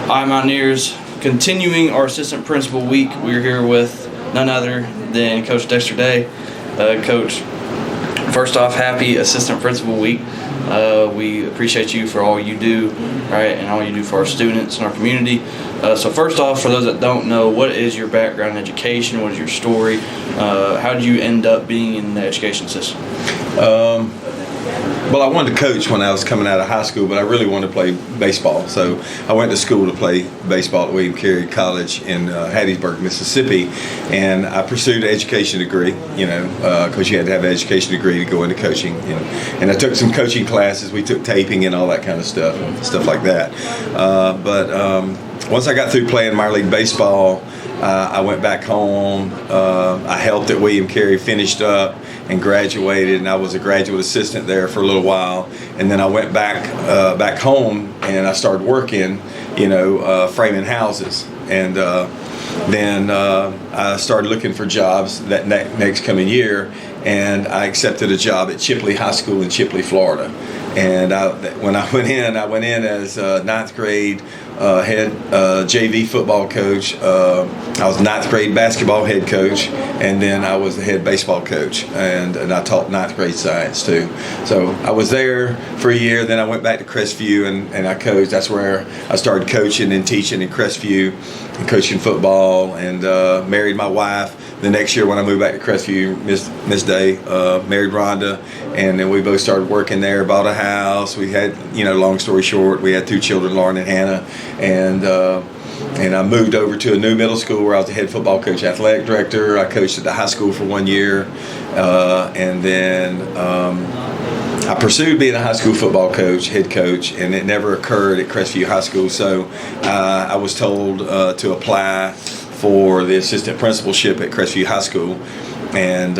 Hi, Mountaineers. Continuing our assistant principal week, we're here with none other than Coach Dexter Day. Coach, first off, happy assistant principal week. We appreciate you for all you do, right, and all you do for our students and our community. So first off, for those that don't know, what is your background in education? What is your story? How did you end up being in the education system? Well, I wanted to coach when I was coming out of high school, but I really wanted to play baseball. So I went to school to play baseball at William Carey College in Hattiesburg, Mississippi, and I pursued an education degree, because you had to have an education degree to go into coaching. And I took some coaching classes. We took taping and all that kind of stuff like that. But once I got through playing minor league baseball, I went back home. I helped at William Carey, finished up, and graduated, and I was a graduate assistant there for a little while. And then I went back home, and I started working, framing houses. And then I started looking for jobs that next coming year, and I accepted a job at Chipley High School in Chipley, Florida. And when I went in as ninth grade head JV football coach. I was ninth grade basketball head coach, and then I was the head baseball coach, and I taught ninth grade science too. So I was there for a year. Then I went back to Crestview and I coached. That's where I started coaching and teaching in Crestview and coaching football, and married my wife. The next year when I moved back to Crestview, Miss Day, married Rhonda, and then we both started working there, bought a house. We had, long story short, we had two children, Lauren and Hannah, and I moved over to a new middle school where I was the head football coach, athletic director. I coached at the high school for 1 year, and then I pursued being a high school football coach, head coach, and it never occurred at Crestview High School. So I was told to apply for the assistant principalship at Crestview High School. And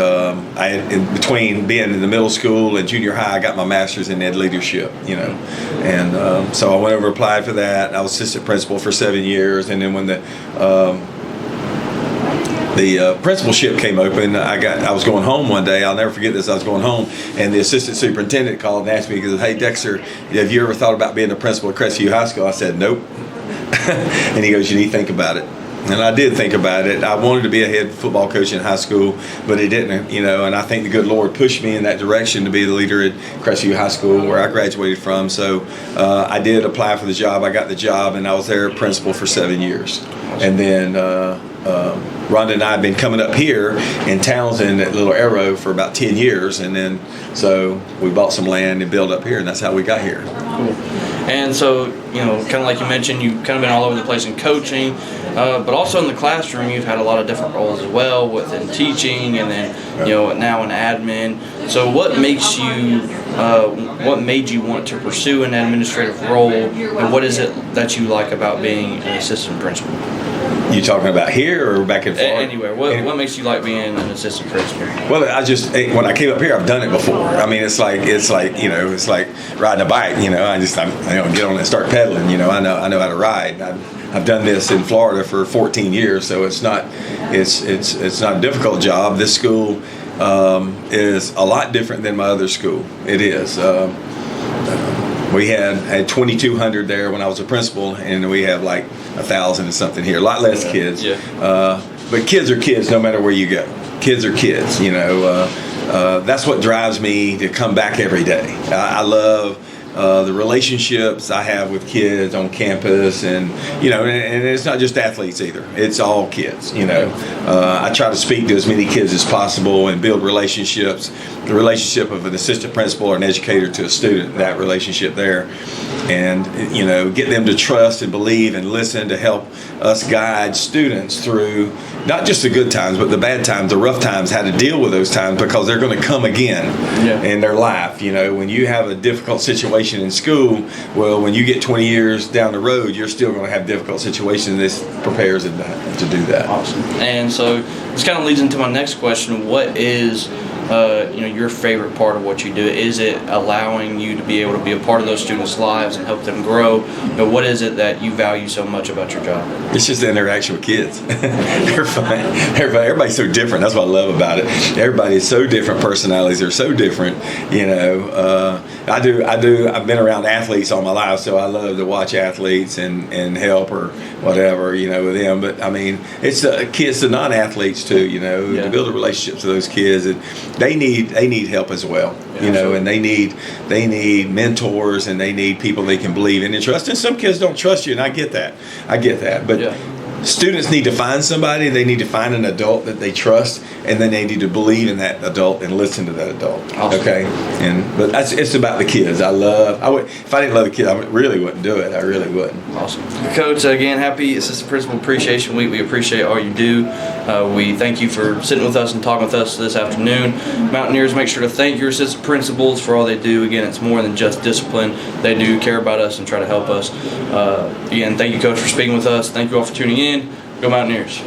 in between being in the middle school and junior high, I got my master's in ed leadership, And so I went over, applied for that. I was assistant principal for 7 years. And then when the principalship came open, I was going home one day. I'll never forget this. I was going home, and the assistant superintendent called and asked me, he goes, "Hey, Dexter, have you ever thought about being the principal at Crestview High School?" I said, "Nope." And he goes, "You need to think about it." And I did think about it. I wanted to be a head football coach in high school, but it didn't, and I think the good Lord pushed me in that direction to be the leader at Crestview High School, where I graduated from. So I did apply for the job. I got the job, and I was there principal for 7 years. And then Rhonda and I had been coming up here in Townsend at Little Arrow for about 10 years. And then so we bought some land and built up here, and that's how we got here. Cool. And so, kind of like you mentioned, you've kind of been all over the place in coaching, but also in the classroom, you've had a lot of different roles as well, within teaching and then, now in admin. So what makes you, what made you want to pursue an administrative role, and what is it that you like about being an assistant principal? You talking about here or back in Florida? Anywhere. What makes you like being an assistant principal? Well, when I came up here, I've done it before. I mean, it's like riding a bike. I get on and start pedaling. I know how to ride. I've done this in Florida for 14 years, so it's not a difficult job. This school is a lot different than my other school. It is. We had 2,200 there when I was a principal, and we have like 1,000 and something here. A lot less kids. Yeah. But kids are kids no matter where you go. Kids are kids, That's what drives me to come back every day. I love the relationships I have with kids on campus, and and it's not just athletes either. It's all kids. I try to speak to as many kids as possible and build relationships. The relationship of an assistant principal or an educator to a student, that relationship there, and get them to trust and believe and listen to help us guide students through not just the good times, but the bad times, the rough times, how to deal with those times, because they're going to come again in their life. When you have a difficult situation in school, well, when you get 20 years down the road, you're still going to have difficult situations. This prepares them to do that. Awesome. And so this kind of leads into my next question. What is your favorite part of what you do? Is it allowing you to be able to be a part of those students' lives and help them grow? What is it that you value so much about your job? It's just the interaction with kids. They're fun. Everybody's so different. That's what I love about it. Everybody is so different. Personalities are so different. I've been around athletes all my life, so I love to watch athletes and help or whatever, with them. But I mean, it's the kids, the non-athletes too, to build a relationship with those kids. And they need help as well, and they need mentors, and they need people they can believe in and trust. And some kids don't trust you, and I get that. But students need to find somebody. They need to find an adult that they trust, and then they need to believe in that adult and listen to that adult. Awesome. Okay, but it's about the kids. If I didn't love the kids, I really wouldn't do it. I really wouldn't. Awesome, Coach. Again, happy Assistant Principal Appreciation Week. We appreciate all you do. We thank you for sitting with us and talking with us this afternoon. Mountaineers, make sure to thank your assistant principals for all they do. Again, it's more than just discipline. They do care about us and try to help us. Again, thank you, Coach, for speaking with us. Thank you all for tuning in. Go Mountaineers.